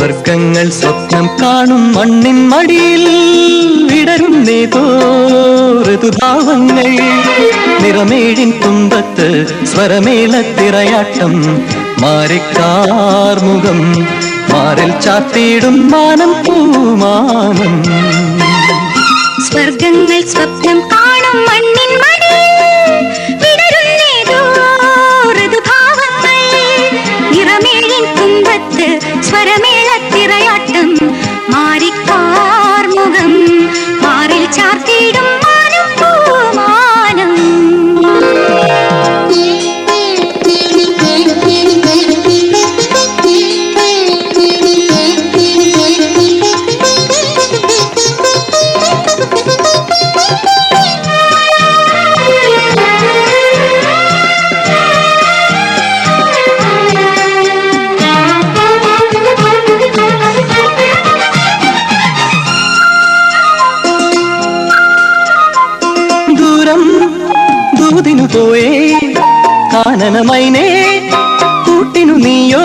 സ്വർഗങ്ങൾ സ്വപ്നം കാണും മണ്ണിൻ മടിയിൽ വിടരുന്നേതോ ഋതുഭാവങ്ങൾ നിറമേഴിൻ തുമ്പത്ത് സ്വരമേളത്തിറയാട്ടം മാറിക്കാർമുഖം മാറിൽ ചാത്തിയിടും മാനം പൂമാനം സ്വർഗങ്ങൾ സ്വപ്നം കാണും മണ്ണിൻ മടിയിൽ വിടരുന്നേതോ ഋതുഭാവങ്ങൾ നിറമേഴിൻ തുമ്പത്ത് സ്വരമേളത്തിറയാട്ടം മാറിക്കാർമുഖം മാറിൽ ചാർത്തിയിടും മാനം പൂമാനം ദൂതിനു പോയേ കാനനമൈനേ കൂട്ടിനു നീയോ